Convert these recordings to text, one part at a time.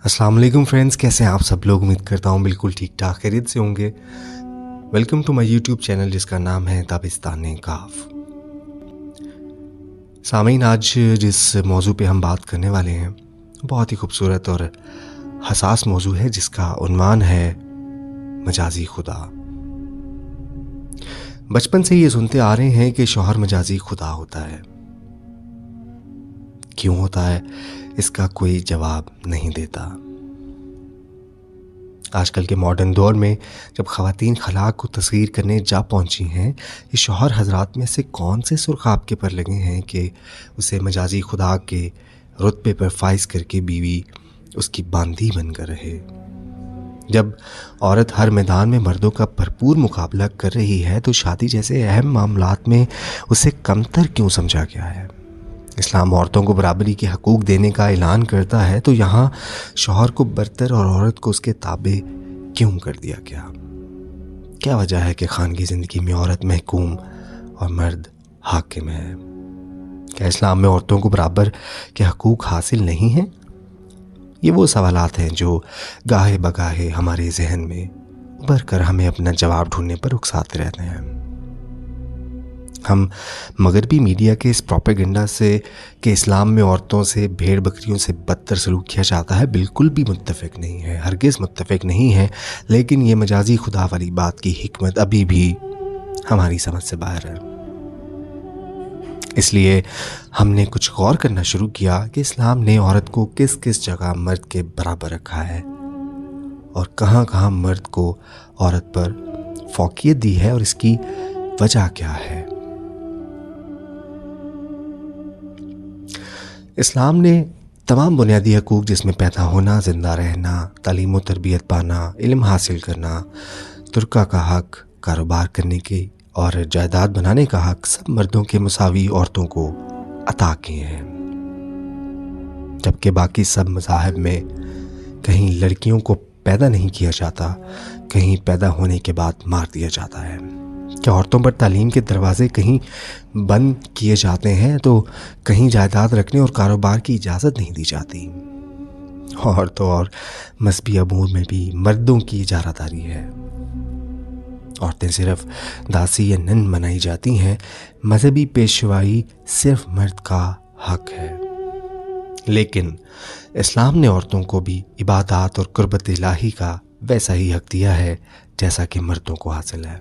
अस्सलाम वालेकुम फ्रेंड्स, कैसे हैं आप सब लोग। उम्मीद करता हूँ बिल्कुल ठीक ठाक खैरियत से होंगे। Welcome to my YouTube channel जिसका नाम है दाबिस्तान काफ। सामीन, आज जिस मौजू पे हम बात करने वाले हैं बहुत ही खूबसूरत और हसास मौजू है जिसका उन्वान है मजाजी खुदा। बचपन से ये सुनते आ रहे हैं कि शौहर मजाजी खुदा होता है। क्यों होता है इसका कोई जवाब नहीं देता। आजकल के मॉडर्न दौर में जब ख़वातीन खलाक को तस्खीर करने जा पहुंची हैं, ये शौहर हजरात में से कौन से सुर्खाब के पर लगे हैं कि उसे मजाजी खुदा के रुतबे पर फाइज करके बीवी उसकी बांदी बनकर रहे। जब औरत हर मैदान में मर्दों का भरपूर मुकाबला कर रही है तो शादी जैसे अहम मामलात में उसे कमतर क्यों समझा गया है। इस्लाम औरतों को बराबरी के हकूक़ देने का ऐलान करता है तो यहाँ शौहर को बरतर और औरत को उसके ताबे क्यों कर दिया गया। क्या वजह है कि खानगी ज़िंदगी में औरत महकूम और मर्द हाकिम है। क्या इस्लाम में औरतों को बराबर के हकूक़ हासिल नहीं हैं। ये वो सवालात हैं जो गाहे बगाहे हमारे जहन में उभर कर हमें अपना जवाब ढूंढने पर उकसाते रहते हैं। हम मगरबी मीडिया के इस प्रोपेगेंडा से कि इस्लाम में औरतों से भेड़ बकरियों से बदतर सलूक किया जाता है बिल्कुल भी मुत्तफ़िक नहीं है, हरगिज़ मुत्तफ़िक नहीं है। लेकिन ये मजाजी खुदा वाली बात की हिकमत अभी भी हमारी समझ से बाहर है। इसलिए हमने कुछ गौर करना शुरू किया कि इस्लाम ने औरत को किस किस जगह मर्द के बराबर रखा है और कहाँ कहाँ मर्द को औरत पर फौकियत दी है और इसकी वजह क्या है। इस्लाम ने तमाम बुनियादी हकूक़ जिसमें पैदा होना, ज़िंदा रहना, तालीम व तरबियत पाना, इल्म हासिल करना, तुर्का का हक़, कारोबार करने के और जायदाद बनाने का हक़ सब मर्दों के मुसावी औरतों को अता किए हैं। जबकि बाकी सब मज़ाहिब में कहीं लड़कियों को पैदा नहीं किया जाता, कहीं पैदा होने के बाद मार दिया जाता है। क्या औरतों पर तालीम के दरवाज़े कहीं बंद किए जाते हैं तो कहीं जायदाद रखने और कारोबार की इजाज़त नहीं दी जाती। और तो और मजहबी अमूर में भी मर्दों की इजारादारी है। औरतें सिर्फ दासी या नन बनाई जाती हैं। मजहबी पेशवाई सिर्फ मर्द का हक है। लेकिन इस्लाम ने औरतों को भी इबादत और कुर्बत इलाही का वैसा ही हक दिया है जैसा कि मर्दों को हासिल है,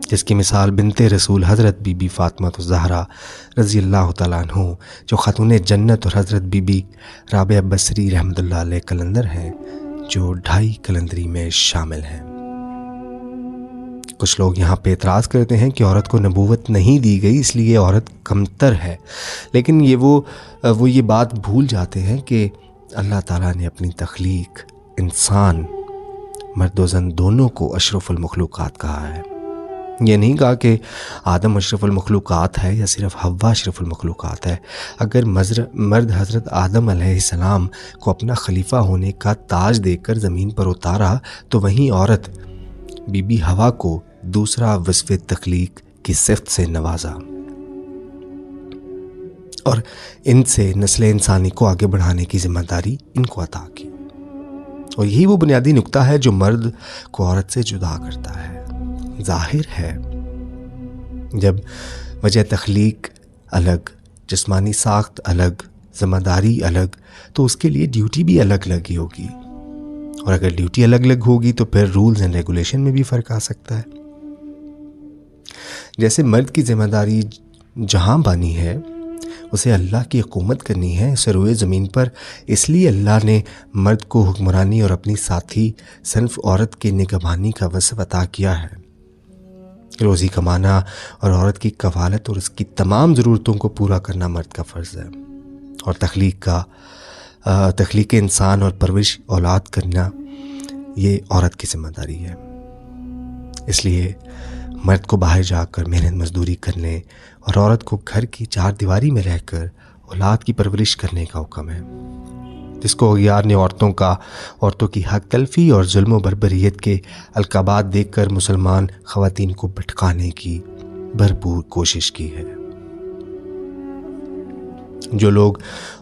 जिसकी मिसाल बिनते रसूल हज़रत बीबी फ़ातिमा ज़हरा रज़ी अल्लाह तआला अन्हु जो खातून जन्नत और हज़रत बीबी राबिया बसरी रहमतुल्लाह अलैह कलंदर हैं, जो 2.5 कलंदरी में शामिल हैं। कुछ लोग यहाँ पे एतराज़ करते हैं कि औरत को नबूवत नहीं दी गई इसलिए औरत कमतर है। लेकिन वो ये बात भूल जाते हैं कि अल्लाह ताला ने अपनी तख्लीक इंसान मर्द व ज़न दोनों को अशरफुल मखलूक़ात कहा है। ये नहीं कहा कि आदम अशरफुल मखलूक़ात है या सिर्फ हव्वा अशरफुल मखलूक़ात है। अगर मर्द हज़रत आदम अलैहिस्सलाम को अपना खलीफा होने का ताज देकर ज़मीन पर उतारा तो वहीं औरत बीबी हवा को दूसरा वस्फ़े तख्लीक की सिफ़त से नवाजा और इनसे नस्ल इंसानी को आगे बढ़ाने की ज़िम्मेदारी इनको अता की। और यही वो बुनियादी नुक्ता है जो मर्द को औरत से जुदा करता है। ज़ाहिर है जब वजह तख्लीक अलग, जिस्मानी साख्त अलग, ज़िम्मेदारी अलग, तो उसके लिए ड्यूटी भी अलग अलग ही होगी। और अगर ड्यूटी अलग अलग होगी तो फिर रूल्स एंड रेगुलेशन में भी फ़र्क आ सकता है। जैसे मर्द की ज़िम्मेदारी जहाँ बानी है उसे अल्लाह की हुकूमत करनी है, उसे रोए ज़मीन पर, इसलिए अल्लाह ने मर्द को हुक्मरानी और अपनी साथी सिर्फ औरत के निगहबानी का वस्फ़ अता किया है। रोज़ी कमाना और औरत की कफ़ालत और उसकी तमाम ज़रूरतों को पूरा करना मर्द का फ़र्ज़ है। और तख्लीक इंसान और परवरिश औलाद करना ये औरत की ज़िम्मेदारी है। इसलिए मर्द को बाहर जाकर मेहनत मजदूरी करने और औरत को घर की 4 दीवारी में रहकर औलाद की परवरिश करने का हुक्म है, जिसको अगियार ने औरतों की हक तलफी और जुल्म व बर्बरियत के अलकाबात देखकर मुसलमान ख़वातीन को भटकाने की भरपूर कोशिश की है। जो लोग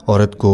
औरत को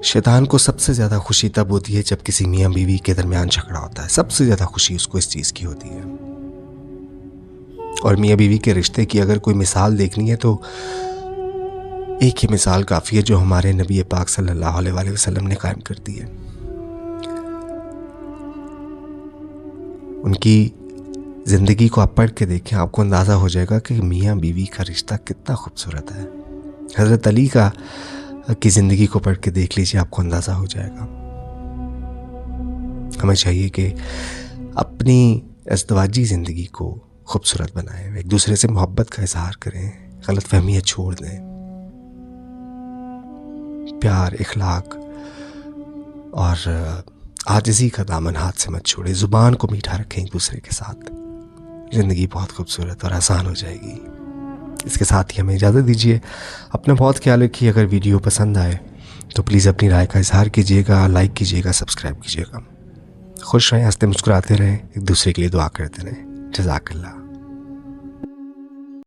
शैतान को सबसे ज़्यादा खुशी तब होती है जब किसी मियाँ बीवी के दरमियान झगड़ा होता है, सबसे ज़्यादा खुशी उसको इस चीज़ की होती है। और मियाँ बीवी के रिश्ते की अगर कोई मिसाल देखनी है तो एक ही मिसाल काफ़ी है जो हमारे नबी पाक सल्लल्लाहु अलैहि वसल्लम ने कायम कर दी है। उनकी ज़िंदगी को आप पढ़ के देखें, आपको अंदाज़ा हो जाएगा कि मियाँ बीवी का रिश्ता कितना खूबसूरत है। हज़रत अली की ज़िंदगी को पढ़ के देख लीजिए, आपको अंदाज़ा हो जाएगा। हमें चाहिए कि अपनी अज़दवाजी ज़िंदगी को खूबसूरत बनाएं, एक दूसरे से मोहब्बत का इजहार करें, गलतफहमियाँ छोड़ दें, प्यार, इखलाक और आजिज़ी का दामन हाथ से मत छोड़े, ज़ुबान को मीठा रखें एक दूसरे के साथ। ज़िंदगी बहुत खूबसूरत और आसान हो जाएगी। इसके साथ ही हमें इजाज़त दीजिए। अपना बहुत ख्याल रखिए। अगर वीडियो पसंद आए तो प्लीज़ अपनी राय का इजहार कीजिएगा, लाइक कीजिएगा, सब्सक्राइब कीजिएगा। खुश रहें, हंसते मुस्कुराते रहें, एक दूसरे के लिए दुआ करते रहें। जज़ाकल्लाह।